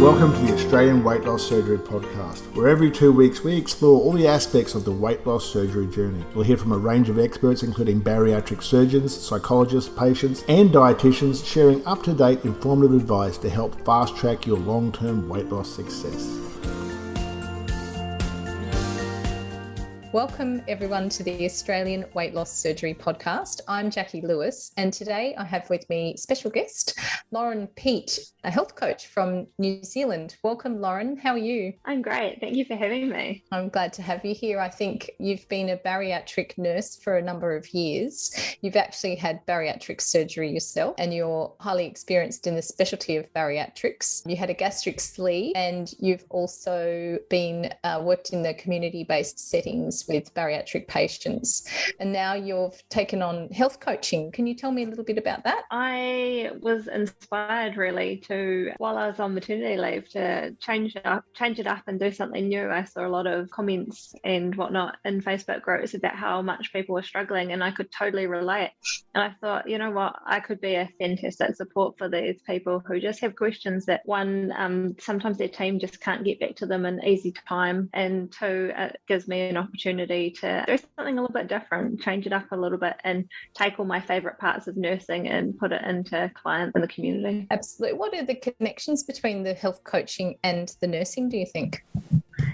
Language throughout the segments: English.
Welcome to the Australian Weight Loss Surgery Podcast, where every 2 weeks we explore all the aspects of the weight loss surgery journey. You'll hear from a range of experts, including bariatric surgeons, psychologists, patients, and dietitians, sharing up-to-date informative advice to help fast-track your long-term weight loss success. Welcome everyone to the Australian Weight Loss Surgery Podcast. I'm Jacqui Lewis, and today I have with me special guest, Lauren Peat, a health coach from New Zealand. Welcome, Lauren. How are you? I'm great. Thank you for having me. I'm glad to have you here. I think you've been a bariatric nurse for a number of years. You've actually had bariatric surgery yourself, and you're highly experienced in the specialty of bariatrics. You had a gastric sleeve, and you've also been worked in the community-based settings with bariatric patients, and now you've taken on health coaching. Can you tell me a little bit about that? I was inspired really to, while I was on maternity leave, to change it up and do something new. I saw a lot of comments and whatnot in Facebook groups about how much people were struggling, and I could totally relate. And I thought, you know what, I could be a fantastic support for these people who just have questions that, one, sometimes their team just can't get back to them in easy time, and two, it gives me an opportunity to do something a little bit different, change it up a little bit, and take all my favorite parts of nursing and put it into clients in the community. Absolutely. What are the connections between the health coaching and the nursing, do you think?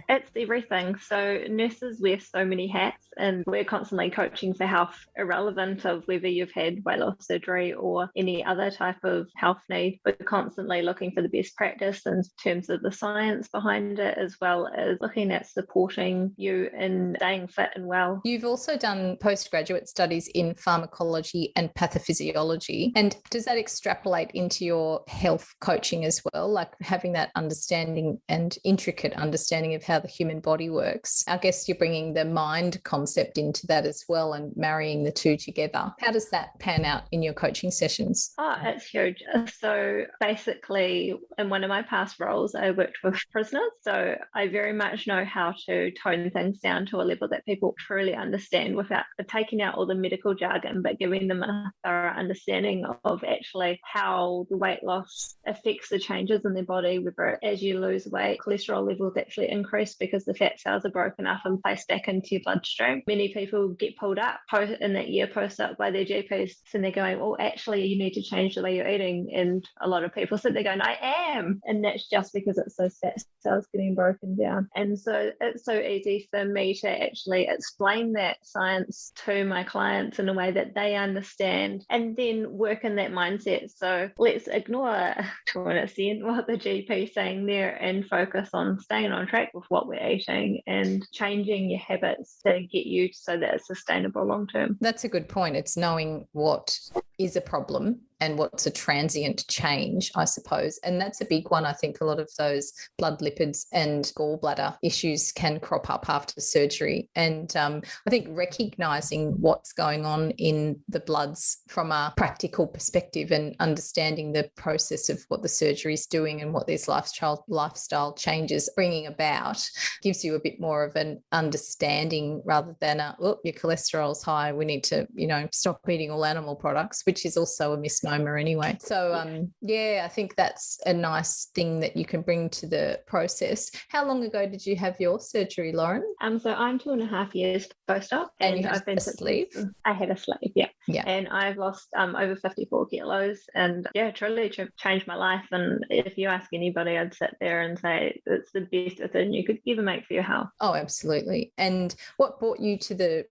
It's everything. So nurses wear so many hats, and we're constantly coaching for health, irrelevant of whether you've had weight loss surgery or any other type of health need. We're constantly looking for the best practice in terms of the science behind it, as well as looking at supporting you in staying fit and well. You've also done postgraduate studies in pharmacology and pathophysiology. And does that extrapolate into your health coaching as well, like having that understanding and intricate understanding of how the human body works? I guess you're bringing the mind concept into that as well and marrying the two together. How does that pan out in your coaching sessions? Oh, it's huge. So basically, in one of my past roles, I worked with prisoners. So I very much know how to tone things down to a level that people truly understand without taking out all the medical jargon, but giving them a thorough understanding of actually how the weight loss affects the changes in their body, whether as you lose weight, cholesterol levels actually increase because the fat cells are broken up and placed back into your bloodstream. Many people get pulled up in that year post-op by their GPs, and they're going, well, actually, you need to change the way you're eating. And a lot of people sit there going, I am. And that's just because it's those fat cells getting broken down. And so it's so easy for me to actually explain that science to my clients in a way that they understand, and then work in that mindset. So let's ignore, to an extent, what the GP is saying there and focus on staying on track with what we're eating and changing your habits to get you so that it's sustainable long term. That's a good point. It's knowing what is a problem and what's a transient change, I suppose. And that's a big one. I think a lot of those blood lipids and gallbladder issues can crop up after surgery. And I think recognising what's going on in the bloods from a practical perspective and understanding the process of what the surgery is doing and what these lifestyle changes bringing about gives you a bit more of an understanding rather than your cholesterol's high, we need to, stop eating all animal products, which is also a misnomer anyway. So I think that's a nice thing that you can bring to the process. How long ago did you have your surgery, Lauren? So I'm 2.5 years post-op, and you had a sleeve? I had a sleeve, yeah. Yeah. And I've lost over 54 kilos, and truly changed my life. And if you ask anybody, I'd sit there and say it's the best decision you could ever make for your health. Oh, absolutely. And what brought you to the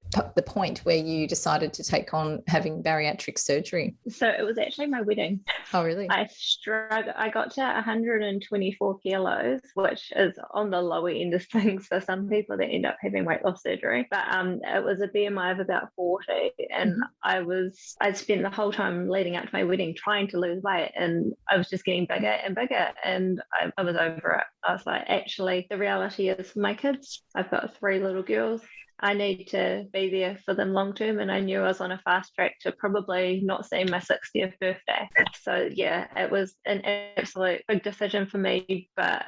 point where you decided to take on having bariatric surgery? So it was actually my wedding. Oh, really? I got to 124 kilos, which is on the lower end of things for some people that end up having weight loss surgery. But it was a BMI of about 40, and I'd spent the whole time leading up to my wedding trying to lose weight, and I was just getting bigger and bigger, and I was over it. I was like, actually, the reality is my kids, I've got 3 little girls. I need to be there for them long term, and I knew I was on a fast track to probably not seeing my 60th birthday. So yeah, it was an absolute big decision for me, but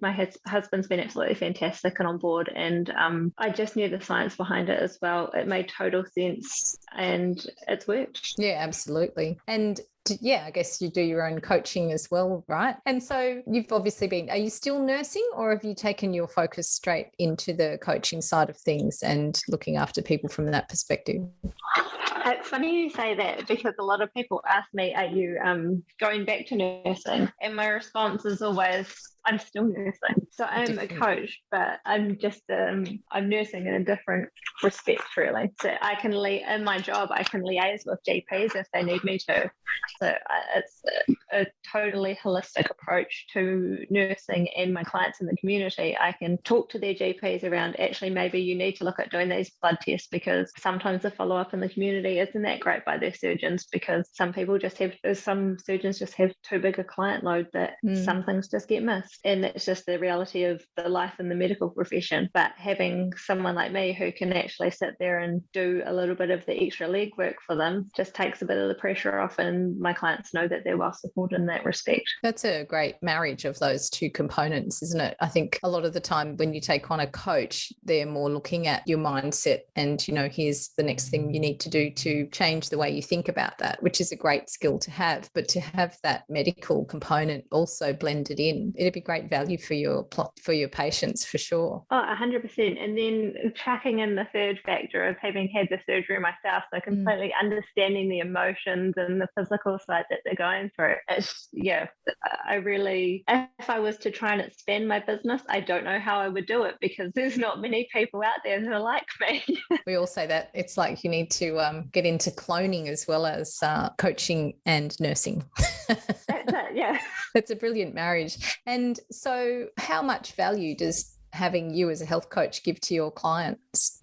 my husband's been absolutely fantastic and on board, and I just knew the science behind it as well. It made total sense, and it's worked. Yeah, absolutely. And yeah, I guess you do your own coaching as well, right? And so you've obviously are you still nursing, or have you taken your focus straight into the coaching side of things and looking after people from that perspective? It's funny you say that, because a lot of people ask me, are you going back to nursing? And my response is always, I'm still nursing. So I'm a coach, but I'm just, I'm nursing in a different respect, really. So I can in my job, I can liaise with GPs if they need me to. So it's a totally holistic approach to nursing and my clients in the community. I can talk to their GPs around, actually, maybe you need to look at doing these blood tests, because sometimes the follow-up in the community isn't that great by their surgeons, because some surgeons just have too big a client load that some things just get missed. And that's just the reality of the life in the medical profession. But having someone like me who can actually sit there and do a little bit of the extra legwork for them just takes a bit of the pressure off, and my clients know that they're well supported in that respect. That's a great marriage of those two components, isn't it? I think a lot of the time when you take on a coach, they're more looking at your mindset and, here's the next thing you need to do to change the way you think about that, which is a great skill to have. But to have that medical component also blended in, it'd be great value for your patients, for sure. Oh, 100%. And then chucking in the third factor of having had the surgery myself, so completely understanding the emotions and the physical side that they're going through. I really, if I was to try and expand my business, I don't know how I would do it, because there's not many people out there that are like me. We all say that it's like you need to get into cloning as well as coaching and nursing. That's it, yeah. It's a brilliant marriage. And so how much value does having you as a health coach give to your clients?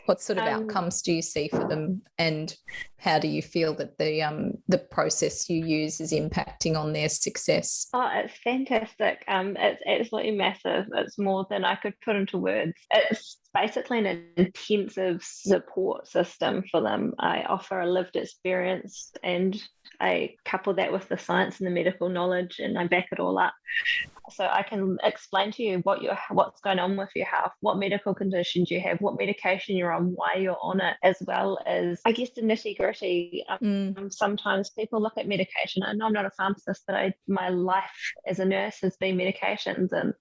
What sort of outcomes do you see for them, and how do you feel that the process you use is impacting on their success? Oh, it's fantastic. It's absolutely massive. It's more than I could put into words. It's basically an intensive support system for them. I offer a lived experience, and I couple that with the science and the medical knowledge, and I back it all up. So I can explain to you what's going on with your health, what medical conditions you have, what medication you're on, why you're on it, as well as, I guess, the nitty-gritty. Sometimes people look at medication. I know I'm not a pharmacist, but my life as a nurse has been medications. And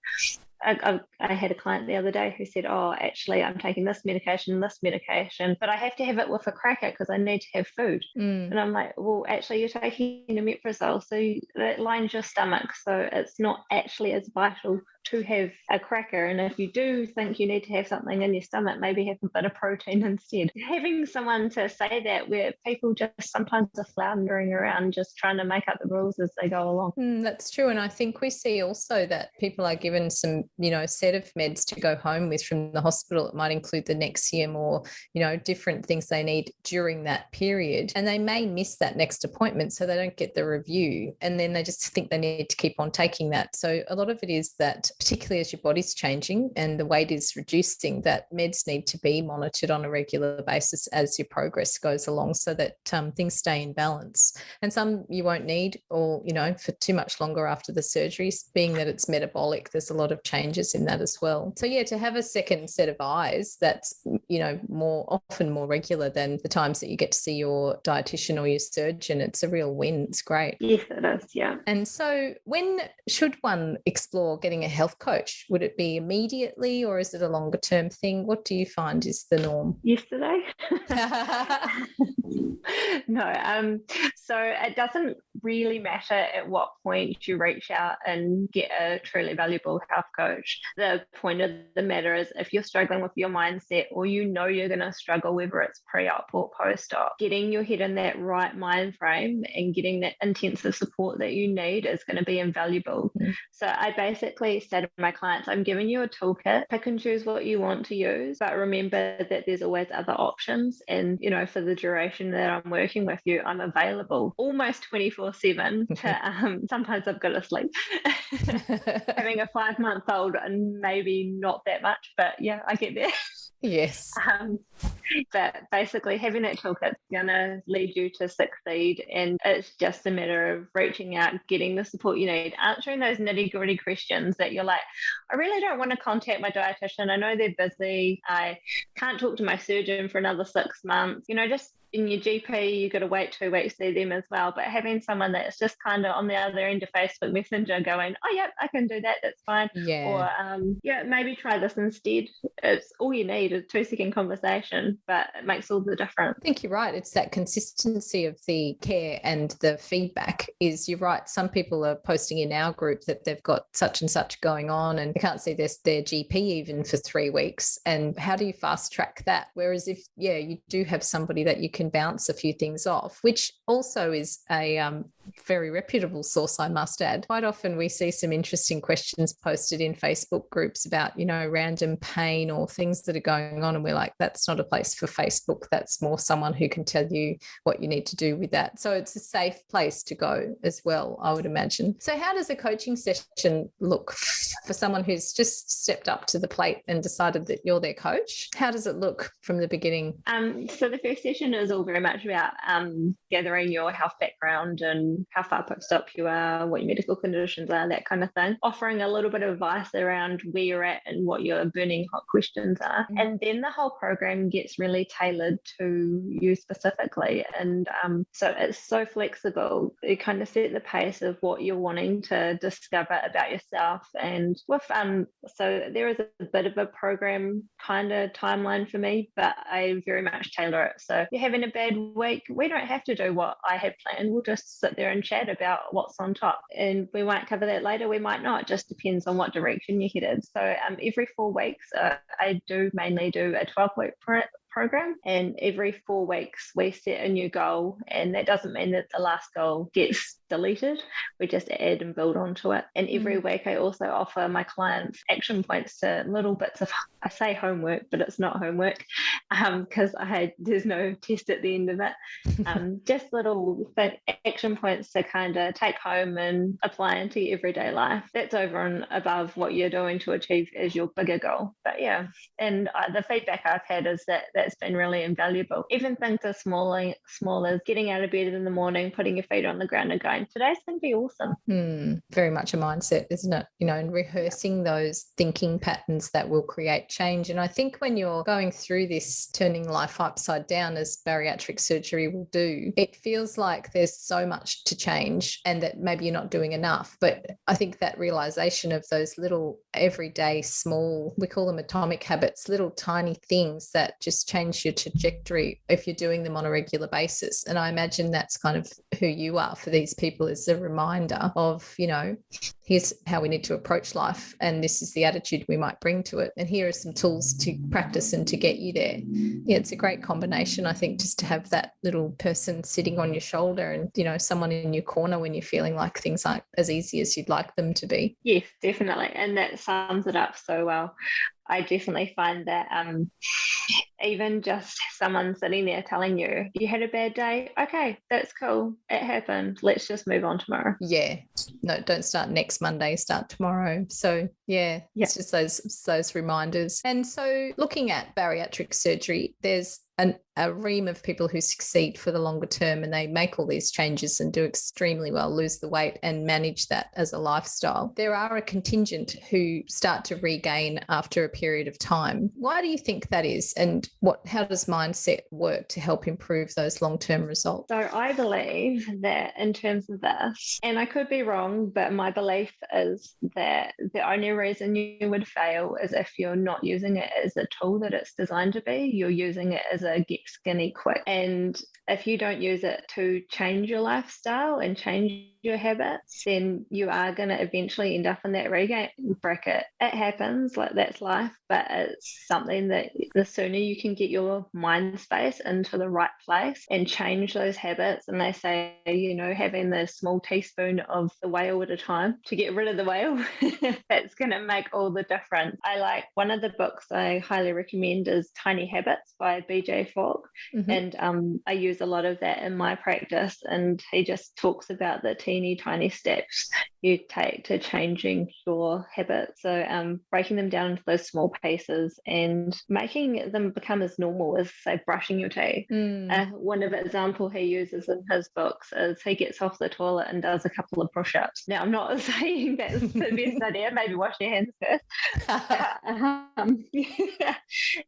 I had a client the other day who said, oh, actually, I'm taking this medication, but I have to have it with a cracker because I need to have food. And I'm like, well, actually, you're taking omeprazole, so that lines your stomach. So it's not actually as vital to have a cracker. And if you do think you need to have something in your stomach, maybe have a bit of protein instead. Having someone to say that, where people just sometimes are floundering around just trying to make up the rules as they go along. That's true. And I think we see also that people are given some, set of meds to go home with from the hospital. It might include the Nexium or, different things they need during that period. And they may miss that next appointment, so they don't get the review. And then they just think they need to keep on taking that. So a lot of it is that, particularly as your body's changing and the weight is reducing, that meds need to be monitored on a regular basis as your progress goes along, so that things stay in balance. And some you won't need, or, for too much longer after the surgeries, being that it's metabolic, there's a lot of changes in that as well. So yeah, to have a second set of eyes that's, often more regular than the times that you get to see your dietitian or your surgeon, it's a real win. It's great. Yes, it is. Yeah. And so when should one explore getting a health coach? Would it be immediately, or is it a longer term thing? What do you find is the norm? Yesterday. No. So it doesn't really matter at what point you reach out and get a truly valuable health coach. The point of the matter is, if you're struggling with your mindset, or you're going to struggle, whether it's pre-op or post-op, getting your head in that right mind frame and getting that intensive support that you need is going to be invaluable. So I basically say to my clients, I'm giving you a toolkit, pick and choose what you want to use, but remember that there's always other options. And, for the duration that I'm working with you, I'm available almost 24/7 to, sometimes I've got to sleep. Having a 5-month-old, and maybe not that much, but yeah, I get there. Yes. But basically having that toolkit's going to lead you to succeed, and it's just a matter of reaching out, getting the support you need, answering those nitty-gritty questions that you're like, I really don't want to contact my dietitian. I know they're busy. I can't talk to my surgeon for another 6 months. Just in your GP, you've got to wait 2 weeks to see them as well. But having someone that's just kind of on the other end of Facebook Messenger going, oh, yep, I can do that. That's fine. Yeah. Or, maybe try this instead. It's all you need, a 2-second conversation, but it makes all the difference. I think you're right. It's that consistency of the care and the feedback is, you're right. Some people are posting in our group that they've got such and such going on and they can't see their GP even for 3 weeks. And how do you fast track that? Whereas if, you do have somebody that you can bounce a few things off, which also is a very reputable source, I must add. Quite often we see some interesting questions posted in Facebook groups about, random pain or things that are going on. And we're like, that's not a place for Facebook. That's more someone who can tell you what you need to do with that. So it's a safe place to go as well, I would imagine. So how does a coaching session look for someone who's just stepped up to the plate and decided that you're their coach? How does it look from the beginning? So the first session is all very much about gathering your health background and how far post-op you are, what your medical conditions are, that kind of thing. Offering a little bit of advice around where you're at and what your burning hot questions are. Mm-hmm. And then the whole program gets really tailored to you specifically. And so it's so flexible. You kind of set the pace of what you're wanting to discover about yourself. And with so there is a bit of a program kind of timeline for me, but I very much tailor it. So if you're having a bad week, we don't have to do what I had planned. We'll just sit there and chat about what's on top. And we might cover that later, we might not, just depends on what direction you're headed. So every 4 weeks, I mainly do a 12-week program, and every 4 weeks we set a new goal, and that doesn't mean that the last goal gets deleted. We just add and build onto it. And every week I also offer my clients action points to little bits of, I say homework, but it's not homework because there's no test at the end of it. Just little action points to kind of take home and apply into your everyday life. That's over and above what you're doing to achieve as your bigger goal. But yeah, and the feedback I've had is that that's been really invaluable. Even things as small as getting out of bed in the morning, putting your feet on the ground and going, today's going to be awesome. Very much a mindset, isn't it? And rehearsing those thinking patterns that will create change. And I think when you're going through this turning life upside down, as bariatric surgery will do, it feels like there's so much to change and that maybe you're not doing enough. But I think that realization of those little everyday small, we call them atomic habits, little tiny things that just change your trajectory if you're doing them on a regular basis. And I imagine that's kind of who you are for these people, is a reminder of, here's how we need to approach life, and this is the attitude we might bring to it, and here are some tools to practice and to get you there. Yeah, it's a great combination, I think, just to have that little person sitting on your shoulder and someone in your corner when you're feeling like things aren't as easy as you'd like them to be. Yes, definitely, and that sums it up so well. I definitely find that even just someone sitting there telling you, you had a bad day, okay, that's cool, it happened, let's just move on tomorrow. Yeah, no, don't start next Monday, start tomorrow. So yeah, it's just those reminders. And so looking at bariatric surgery, there's a ream of people who succeed for the longer term, and they make all these changes and do extremely well, lose the weight and manage that as a lifestyle. There are a contingent who start to regain after a period of time. Why do you think that is? And how does mindset work to help improve those long-term results? So I believe that in terms of this, and I could be wrong, but my belief is that the only reason you would fail is if you're not using it as a tool that it's designed to be. You're using it as a get skinny quick. And if you don't use it to change your lifestyle and change your habits, then you are going to eventually end up in that regain bracket. It happens, like that's life, but it's something that the sooner you can get your mind space into the right place and change those habits. And they say, having the small teaspoon of the whale at a time to get rid of the whale, that's going to make all the difference. One of the books I highly recommend is Tiny Habits by BJ Fogg. And I use a lot of that in my practice, and he just talks about the teeny tiny steps you take to changing your habits. So breaking them down into those small pieces and making them become as normal as, say, brushing your teeth. One of the example he uses in his books is he gets off the toilet and does a couple of push-ups. Now, I'm not saying that's the best idea. Maybe wash your hands first.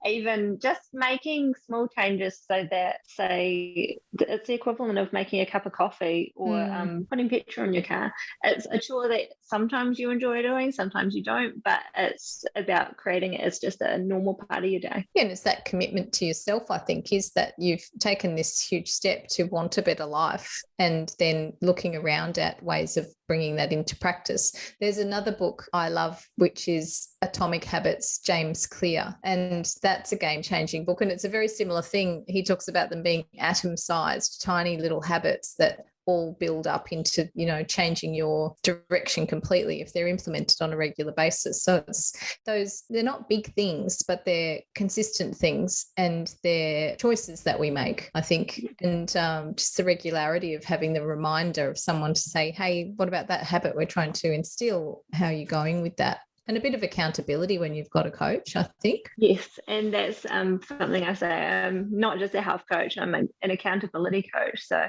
Even just making small changes so that, say, it's the equivalent of making a cup of coffee or putting petrol in your car. It's a chore that sometimes you enjoy doing, sometimes you don't, but it's about creating it as just a normal part of your day. Yeah, and it's that commitment to yourself, I think, is that you've taken this huge step to want a better life and then looking around at ways of bringing that into practice. There's another book I love, which is Atomic Habits, James Clear, and that's a game-changing book, and it's a very similar thing. He talks about them being atom-sized, tiny little habits that all build up into, changing your direction completely if they're implemented on a regular basis. So it's they're not big things, but they're consistent things and they're choices that we make, I think. And just the regularity of having the reminder of someone to say, hey, what about that habit we're trying to instill? How are you going with that? And a bit of accountability when you've got a coach, I think. Yes, and that's something I say. I'm not just a health coach, I'm an accountability coach. So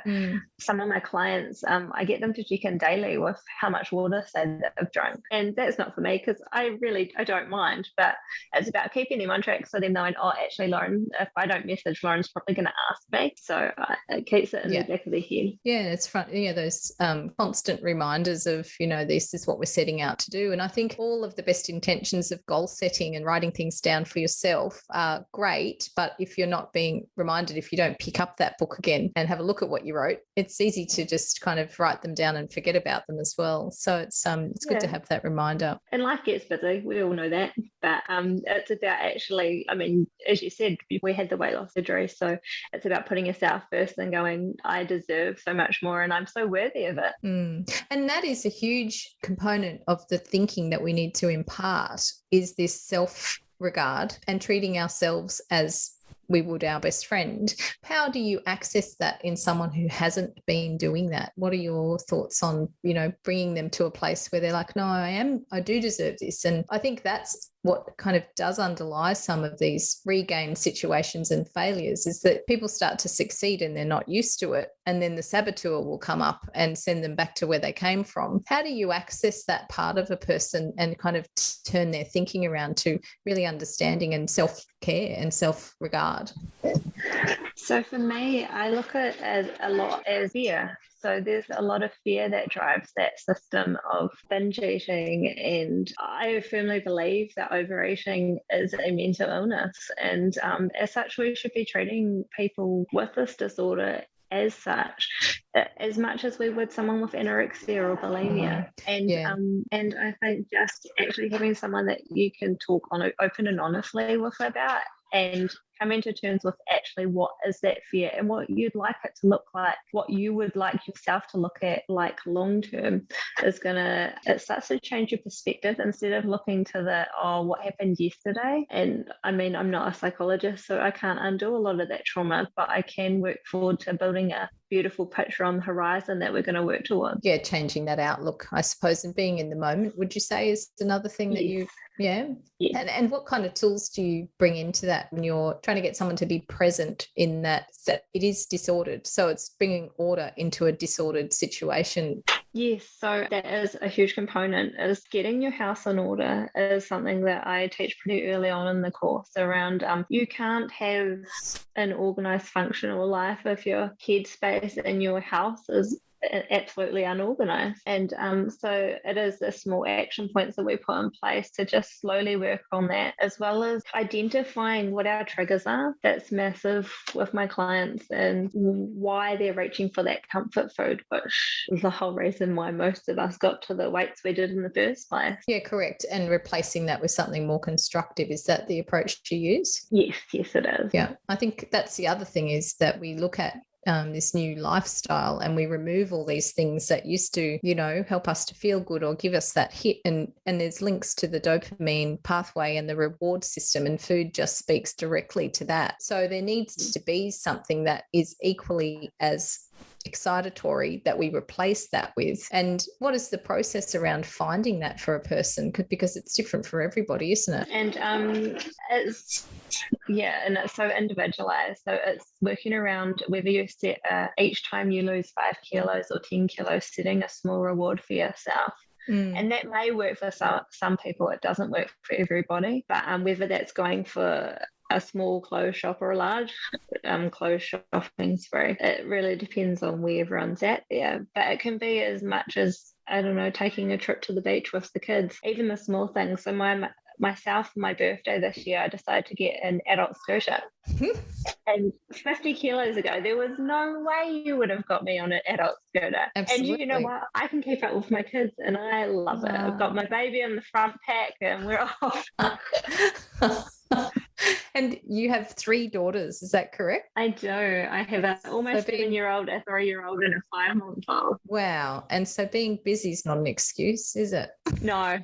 some of my clients, I get them to check in daily with how much water they've drunk. And that's not for me because I don't mind, but it's about keeping them on track so them knowing, oh, actually, Lauren, if I don't message, Lauren's probably going to ask me. So it keeps it in the back of their head. Yeah, it's those constant reminders of, this is what we're setting out to do. And I think all of the best intentions of goal setting and writing things down for yourself are great, but if you're not being reminded, if you don't pick up that book again and have a look at what you wrote, it's easy to just kind of write them down and forget about them as well. So it's good to have that reminder. And life gets busy, we all know that, but it's about actually, as you said, we had the weight loss surgery, so it's about putting yourself first and going, I deserve so much more and I'm so worthy of it. And that is a huge component of the thinking that we need to impart, is this self-regard and treating ourselves as we would our best friend. How do you access that in someone who hasn't been doing that? What are your thoughts on, bringing them to a place where they're like, no, I do deserve this? And I think that's what kind of does underlie some of these regain situations and failures, is that people start to succeed and they're not used to it. And then the saboteur will come up and send them back to where they came from. How do you access that part of a person and kind of turn their thinking around to really understanding and self-care and self-regard? So for me, I look at it a lot as fear. So there's a lot of fear that drives that system of binge eating. And I firmly believe that overeating is a mental illness. And as such, we should be treating people with this disorder as such, as much as we would someone with anorexia or bulimia. And I think just actually having someone that you can talk on open and honestly with about, and coming to terms with actually what is that fear and what you'd like it to look like, what you would like yourself to look at like long term, it starts to change your perspective instead of looking to what happened yesterday. And I'm not a psychologist, so I can't undo a lot of that trauma, but I can work forward to building a beautiful picture on the horizon that we're going to work towards. Yeah, changing that outlook, I suppose, and being in the moment, would you say, is another thing that you... Yeah. And what kind of tools do you bring into that when you're trying to get someone to be present in that it is disordered? So it's bringing order into a disordered situation. Yes, so that is a huge component, is getting your house in order is something that I teach pretty early on in the course around you can't have an organised functional life if your headspace in your house is absolutely unorganized. And so it is the small action points that we put in place to just slowly work on that, as well as identifying what our triggers are. That's massive with my clients and why they're reaching for that comfort food, which is the whole reason why most of us got to the weights we did in the first place. Yeah, correct. And replacing that with something more constructive. Is that the approach you use? Yes, it is. Yeah, I think that's the other thing, is that we look at this new lifestyle and we remove all these things that used to, help us to feel good or give us that hit. And there's links to the dopamine pathway and the reward system, and food just speaks directly to that. So there needs to be something that is equally as excitatory that we replace that with? And what is the process around finding that for a person? Because it's different for everybody, isn't it? And it's so individualized. So it's working around whether you set each time you lose 5 kilos or 10 kilos, setting a small reward for yourself. And that may work for some people. It doesn't work for everybody. But whether that's going for a small clothes shop or a large clothes shopping spree, it really depends on where everyone's at there. But it can be as much as, I don't know, taking a trip to the beach with the kids, even the small things. So myself, for my birthday this year, I decided to get an adult scooter. And 50 kilos ago, there was no way you would have got me on an adult scooter. Absolutely. And you know what? I can keep up with my kids and I love it. I've got my baby in the front pack and we're off. And you have 3 daughters, is that correct? I do. I have an almost 7-year-old, a 3-year-old, and a 5-month-old. Wow. And so being busy is not an excuse, is it? No.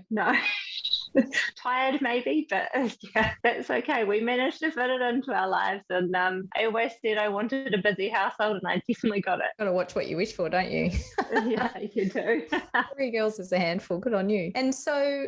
Tired maybe, but yeah, that's okay. We managed to fit it into our lives. And I always said I wanted a busy household, and I definitely got it. Got to watch what you wish for, don't you? Yeah, you do. 3 girls is a handful. Good on you. And so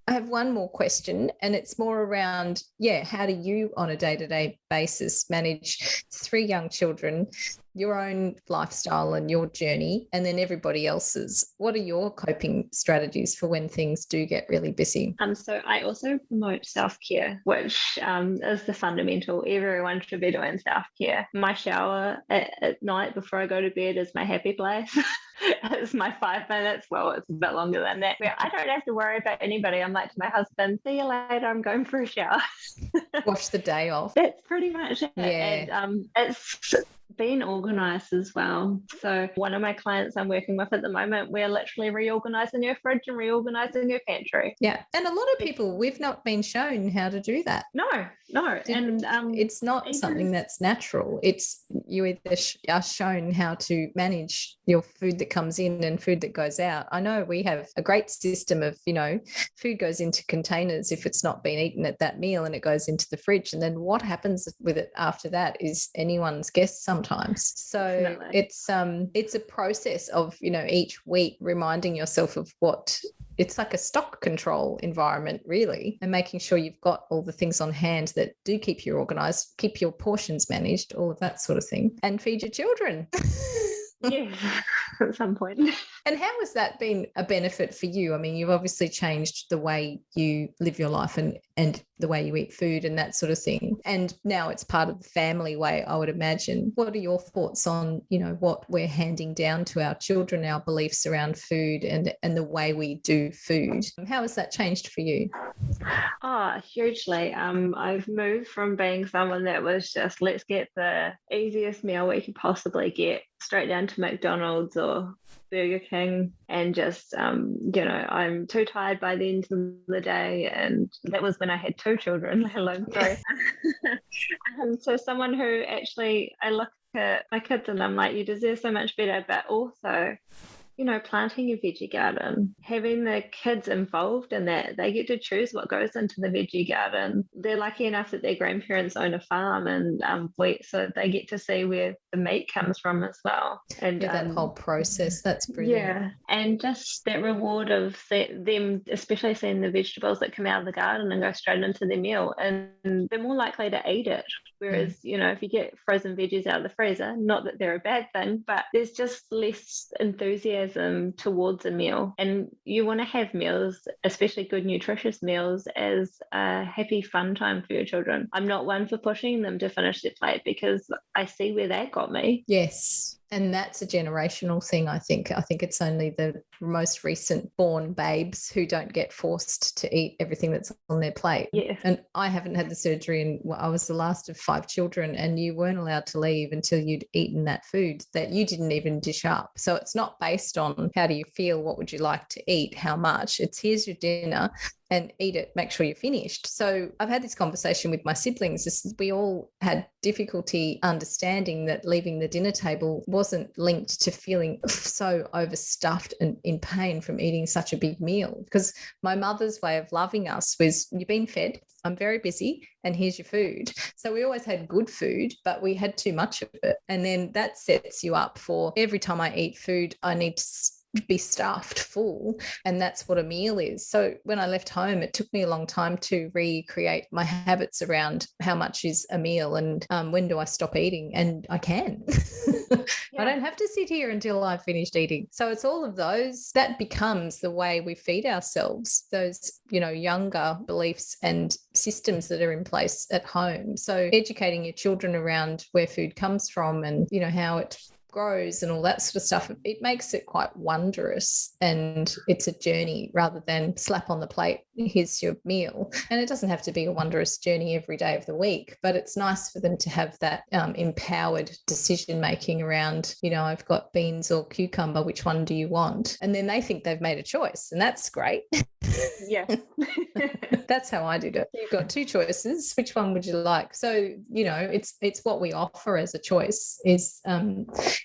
I have one more question, and it's more around, how do you on a day-to-day basis manage 3 young children, your own lifestyle and your journey, and then everybody else's? What are your coping strategies for when things do get really busy? So I also promote self-care, which is the fundamental. Everyone should be doing self-care. My shower at night before I go to bed is my happy place. It's my 5 minutes. Well, it's a bit longer than that, where I don't have to worry about anybody. I'm like to my husband, see you later, I'm going for a shower. Wash the day off. That's pretty much it. Yeah. And it's been organised as well. So one of my clients I'm working with at the moment, we're literally reorganising your fridge and reorganising your pantry. Yeah. And a lot of people, we've not been shown how to do that. No. And it's not something that's natural. It's you either are shown how to manage your food that comes in and food that goes out. I know we have a great system of, food goes into containers if it's not been eaten at that meal, and it goes into the fridge. And then what happens with it after that is anyone's guess sometimes. So definitely. It's a process of, each week reminding yourself of what it's like a stock control environment, really, and making sure you've got all the things on hand that do keep you organized, keep your portions managed, all of that sort of thing, and feed your children. Yeah, at some point. And how has that been a benefit for you? I mean, you've obviously changed the way you live your life and the way you eat food and that sort of thing. And now it's part of the family way, I would imagine. What are your thoughts on, what we're handing down to our children, our beliefs around food and the way we do food? How has that changed for you? Oh, hugely. I've moved from being someone that was just, let's get the easiest meal we could possibly get, straight down to McDonald's or Burger King, and just I'm too tired by the end of the day. And that was when I had 2 children, let alone 3. So someone who actually, I look at my kids and I'm like, you deserve so much better. But also, planting a veggie garden, having the kids involved in that, they get to choose what goes into the veggie garden. They're lucky enough that their grandparents own a farm, and so they get to see where the meat comes from as well. And that whole process, that's brilliant. Yeah, and just that reward of them, especially seeing the vegetables that come out of the garden and go straight into their meal, and they're more likely to eat it. Whereas, if you get frozen veggies out of the freezer, not that they're a bad thing, but there's just less enthusiasm towards a meal. And you want to have meals, especially good nutritious meals, as a happy fun time for your children. I'm not one for pushing them to finish their plate, because I see where that got me. Yes. And that's a generational thing, I think. I think it's only the most recent born babes who don't get forced to eat everything that's on their plate. Yeah. And I haven't had the surgery, and I was the last of 5 children, and you weren't allowed to leave until you'd eaten that food that you didn't even dish up. So it's not based on how do you feel, what would you like to eat, how much. It's here's your dinner, and eat it, make sure you're finished. So I've had this conversation with my siblings. We all had difficulty understanding that leaving the dinner table wasn't linked to feeling so overstuffed and in pain from eating such a big meal. Because my mother's way of loving us was, you've been fed, I'm very busy, and here's your food. So we always had good food, but we had too much of it. And then that sets you up for, every time I eat food, I need to be stuffed full, and that's what a meal is. So when I left home, it took me a long time to recreate my habits around how much is a meal and when do I stop eating. And I can. I don't have to sit here until I've finished eating. So it's all of those that becomes the way we feed ourselves, those, you know, younger beliefs and systems that are in place at home. So educating your children around where food comes from and, you know, how it grows and all that sort of stuff, it makes it quite wondrous, and it's a journey rather than slap on the plate, here's your meal. And it doesn't have to be a wondrous journey every day of the week, but it's nice for them to have that empowered decision making around, you know, I've got beans or cucumber, which one do you want? And then they think they've made a choice, and that's great. Yeah. That's how I did it. You've got two choices. Which one would you like? So, you know, it's what we offer as a choice is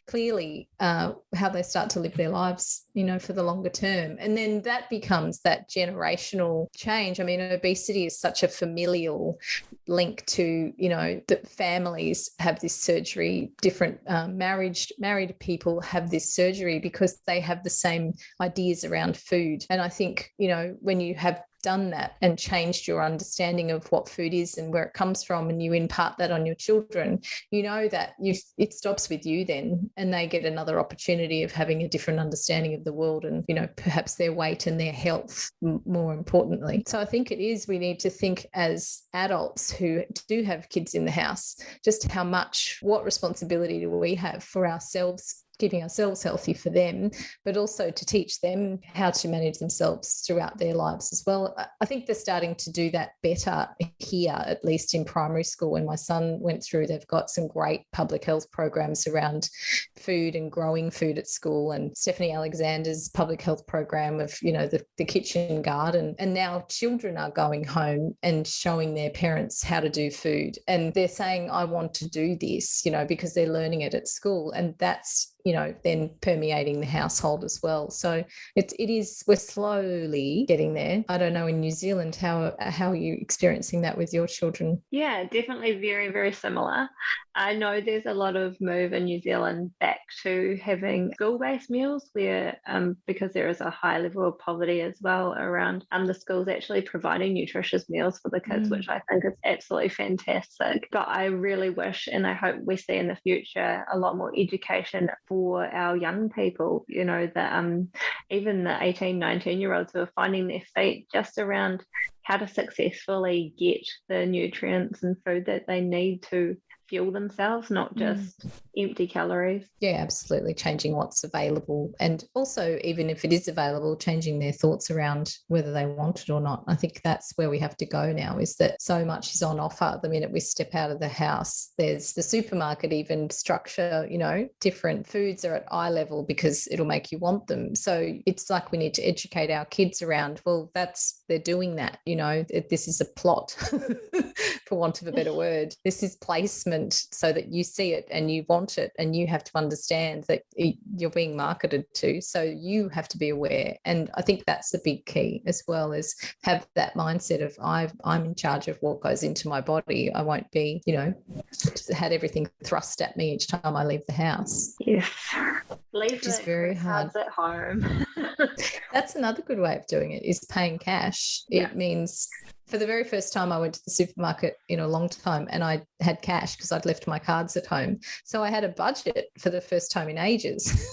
clearly how they start to live their lives, you know, for the longer term. And then that becomes that generational change. I mean, obesity is such a familial link to, you know, that families have this surgery, different married people have this surgery because they have the same ideas around food. And I think, you know, when you have done that and changed your understanding of what food is and where it comes from, and you impart that on your children, you know that it stops with you then, and they get another opportunity of having a different understanding of the world and, you know, perhaps their weight and their health more importantly. So I think we need to think as adults who do have kids in the house, just what responsibility do we have for ourselves, keeping ourselves healthy for them, but also to teach them how to manage themselves throughout their lives as well. I think they're starting to do that better here, at least in primary school. When my son went through, they've got some great public health programs around food and growing food at school, and Stephanie Alexander's public health program of, you know, the kitchen garden. And now children are going home and showing their parents how to do food, and they're saying, I want to do this, you know, because they're learning it at school. And that's, you know, then permeating the household as well. So we're slowly getting there. I don't know, in New Zealand, how are you experiencing that with your children? Yeah, definitely very, very similar. I know there's a lot of move in New Zealand back to having school-based meals where, because there is a high level of poverty as well around the schools actually providing nutritious meals for the kids, which I think is absolutely fantastic. But I really wish, and I hope we see in the future, a lot more education for our young people, you know, that even the 18, 19-year-olds who are finding their feet just around how to successfully get the nutrients and food that they need to fuel themselves, not just empty calories. Yeah, absolutely. Changing what's available, and also, even if it is available, changing their thoughts around whether they want it or not. I think that's where we have to go now, is that so much is on offer the minute we step out of the house. There's the supermarket even structure, you know, different foods are at eye level because it'll make you want them. So it's like we need to educate our kids around, well, they're doing that, you know, this is a plot for want of a better word. This is placement so that you see it and you want it, and you have to understand that you're being marketed to, so you have to be aware. And I think that's the big key as well, is have that mindset of I'm in charge of what goes into my body. I won't be, you know, had everything thrust at me each time I leave the house. Yes. Which is very hard at home. That's another good way of doing it, is paying cash. Yeah. It means, for the very first time, I went to the supermarket in a long time, and I had cash because I'd left my cards at home. So I had a budget for the first time in ages.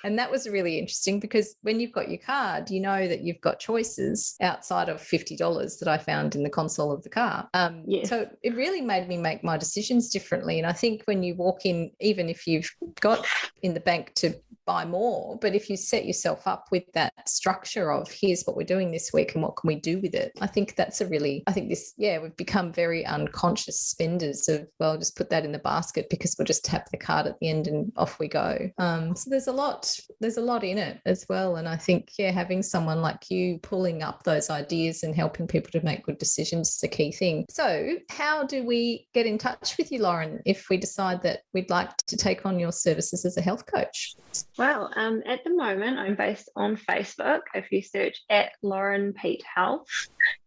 And that was really interesting, because when you've got your card, you know that you've got choices outside of $50 that I found in the console of the car. Yes. So it really made me make my decisions differently. And I think when you walk in, even if you've got in the bank to buy more. But if you set yourself up with that structure of here's what we're doing this week and what can we do with it, I think we've become very unconscious spenders of, well, just put that in the basket because we'll just tap the card at the end and off we go. So there's a lot in it as well. And I think, having someone like you pulling up those ideas and helping people to make good decisions is a key thing. So how do we get in touch with you, Lauren, if we decide that we'd like to take on your services as a health coach? Well, at the moment, I'm based on Facebook. If you search at Lauren Pete Health,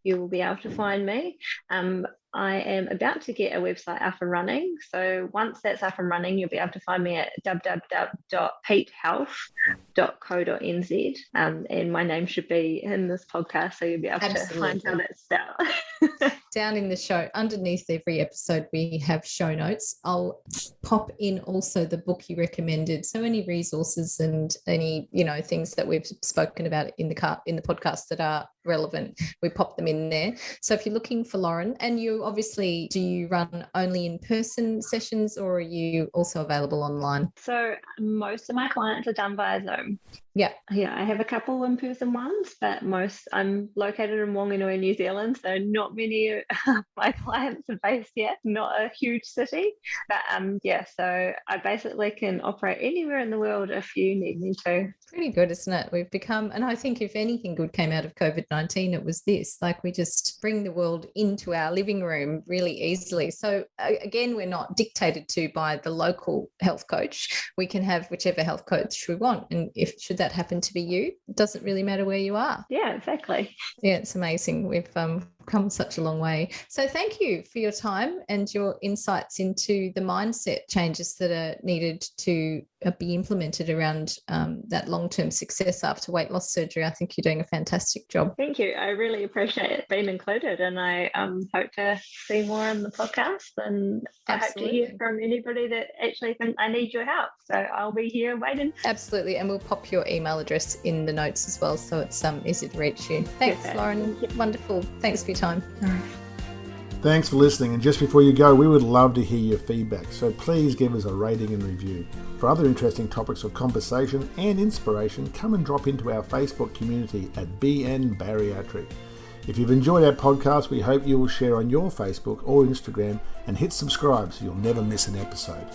you will be able to find me. I am about to get a website up and running. So once that's up and running, you'll be able to find me at www.petehealth.co.nz. And my name should be in this podcast, so you'll be able to find how that's spelled. Down in the show, underneath every episode, we have show notes. I'll pop in also the book you recommended. So any resources and any, things that we've spoken about in the podcast that are relevant, we pop them in there. So if you're looking for Lauren, and you obviously, do you run only in-person sessions or are you also available online? So most of my clients are done via Zoom. Yeah, I have a couple in-person ones, but I'm located in Whanganui, New Zealand, so not many of my clients are based here, not a huge city. But so I basically can operate anywhere in the world if you need me to. Pretty good, isn't it? We've become, and I think if anything good came out of COVID-19, it was this, like we just bring the world into our living room really easily. So again, we're not dictated to by the local health coach. We can have whichever health coach we want. And should that happen to be you, it doesn't really matter where you are. Yeah, exactly. Yeah, it's amazing. We've come such a long way. So thank you for your time and your insights into the mindset changes that are needed to be implemented around that long-term success after weight loss surgery. I think you're doing a fantastic job. Thank you. I really appreciate it being included, and I hope to see more on the podcast, and I hope to hear from anybody that actually thinks I need your help. So I'll be here waiting. Absolutely. And we'll pop your email address in the notes as well, so it's easy to reach you. Thanks, Lauren. Yep. Wonderful. Thanks for your time. Thanks for listening, and just before you go, we would love to hear your feedback, so please give us a rating and review. For other interesting topics of conversation and inspiration, come and drop into our Facebook community at BN Bariatric. If you've enjoyed our podcast, we hope you will share on your Facebook or Instagram and hit subscribe so you'll never miss an episode.